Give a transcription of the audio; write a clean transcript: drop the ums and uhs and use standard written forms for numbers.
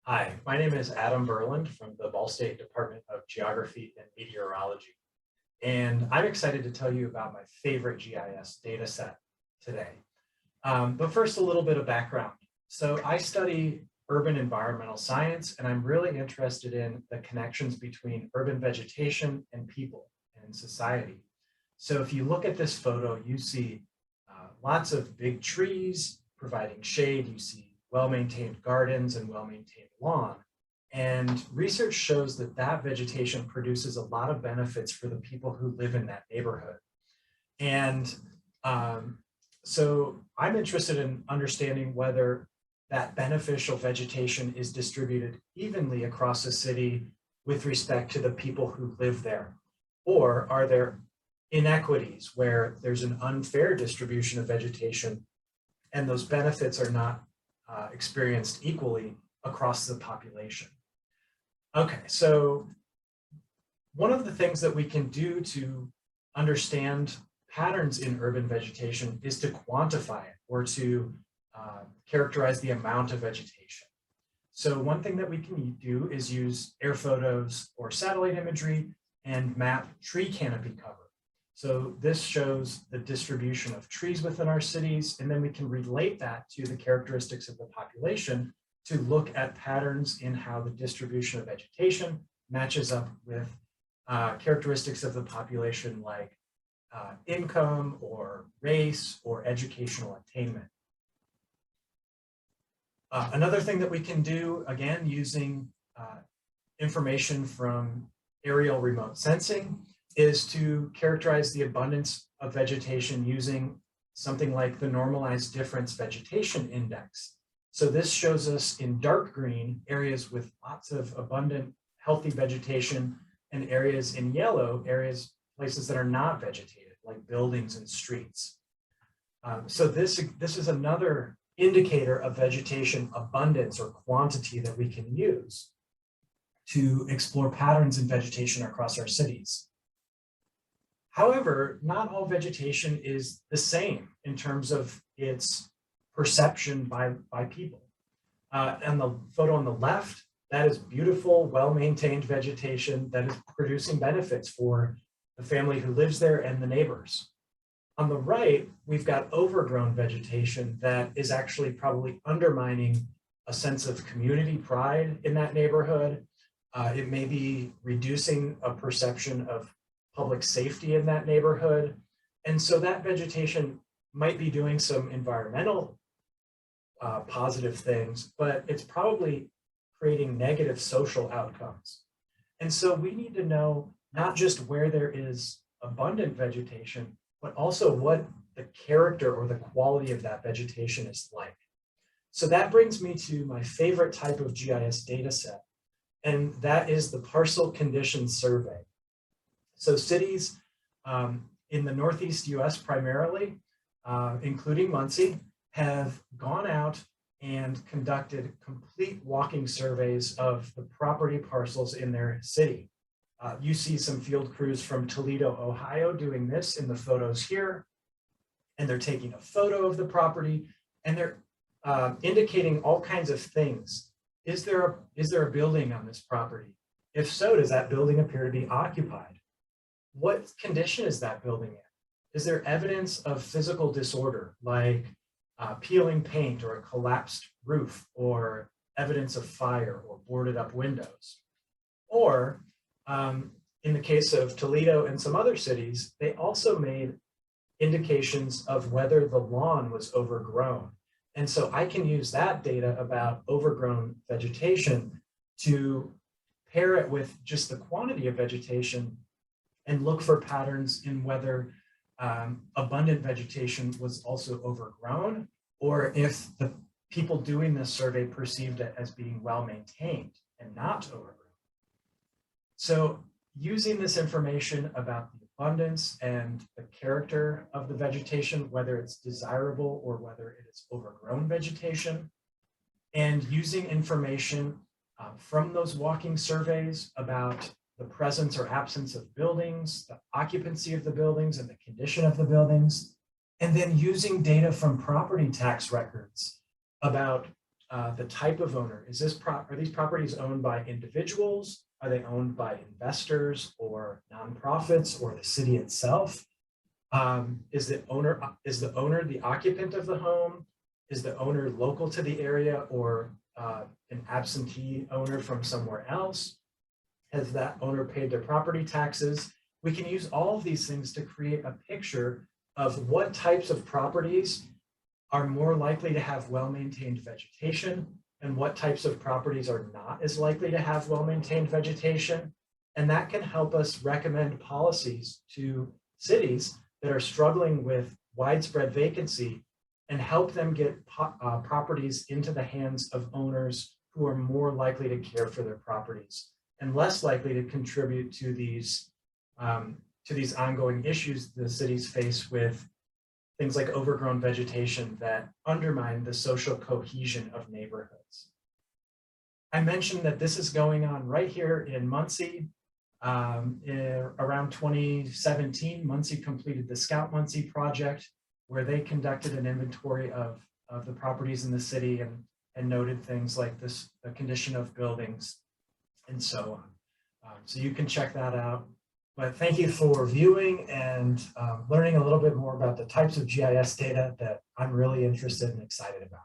Hi, my name is Adam Berland from the Ball State Department of Geography and Meteorology, and I'm excited to tell you about my favorite GIS data set today. But first, a little bit of background. So I study urban environmental science, and I'm really interested in the connections between urban vegetation and people and society. So if you look at this photo, you see lots of big trees providing shade. You see well-maintained gardens and well-maintained lawn. And research shows that that vegetation produces a lot of benefits for the people who live in that neighborhood. And so I'm interested in understanding whether that beneficial vegetation is distributed evenly across a city with respect to the people who live there. Or are there inequities where there's an unfair distribution of vegetation and those benefits are not experienced equally across the population? Okay, so one of the things that we can do to understand patterns in urban vegetation is to quantify it or to characterize the amount of vegetation. So one thing that we can do is use air photos or satellite imagery and map tree canopy cover. So this shows the distribution of trees within our cities, and then we can relate that to the characteristics of the population to look at patterns in how the distribution of vegetation matches up with characteristics of the population like income or race or educational attainment. Another thing that we can do, again, using information from aerial remote sensing, is to characterize the abundance of vegetation using something like the normalized difference vegetation index. So this shows us in dark green areas with lots of abundant, healthy vegetation, and areas in yellow, places that are not vegetated, like buildings and streets. So this is another indicator of vegetation abundance or quantity that we can use to explore patterns in vegetation across our cities. However, not all vegetation is the same in terms of its perception by people. And the photo on the left, that is beautiful, well-maintained vegetation that is producing benefits for the family who lives there and the neighbors. On the right, we've got overgrown vegetation that is actually probably undermining a sense of community pride in that neighborhood. It may be reducing a perception of public safety in that neighborhood. And so that vegetation might be doing some environmental positive things, but it's probably creating negative social outcomes. And so we need to know not just where there is abundant vegetation, but also what the character or the quality of that vegetation is like. So that brings me to my favorite type of GIS data set, and that is the parcel condition survey. So cities in the Northeast US primarily, including Muncie, have gone out and conducted complete walking surveys of the property parcels in their city. You see some field crews from Toledo, Ohio doing this in the photos here, and they're taking a photo of the property and they're indicating all kinds of things. Is there a building on this property? If so, does that building appear to be occupied? What condition is that building in? Is there evidence of physical disorder like peeling paint or a collapsed roof or evidence of fire or boarded up windows? Or in the case of Toledo and some other cities, they also made indications of whether the lawn was overgrown. And so I can use that data about overgrown vegetation to pair it with just the quantity of vegetation and look for patterns in whether abundant vegetation was also overgrown, or if the people doing this survey perceived it as being well maintained and not overgrown. So using this information about the abundance and the character of the vegetation, whether it's desirable or whether it is overgrown vegetation, and using information from those walking surveys about the presence or absence of buildings, the occupancy of the buildings and the condition of the buildings, and then using data from property tax records about the type of owner. Are these properties owned by individuals? Are they owned by investors or nonprofits or the city itself? Is the owner the occupant of the home? Is the owner local to the area or an absentee owner from somewhere else? Has that owner paid their property taxes? We can use all of these things to create a picture of what types of properties are more likely to have well-maintained vegetation and what types of properties are not as likely to have well-maintained vegetation. And that can help us recommend policies to cities that are struggling with widespread vacancy and help them get properties into the hands of owners who are more likely to care for their properties and less likely to contribute to these ongoing issues the cities face with things like overgrown vegetation that undermine the social cohesion of neighborhoods. I mentioned that this is going on right here in Muncie. Around 2017, Muncie completed the Scout Muncie project, where they conducted an inventory of the properties in the city and noted things like the condition of buildings and so on. So you can check that out. But thank you for viewing and learning a little bit more about the types of GIS data that I'm really interested and excited about.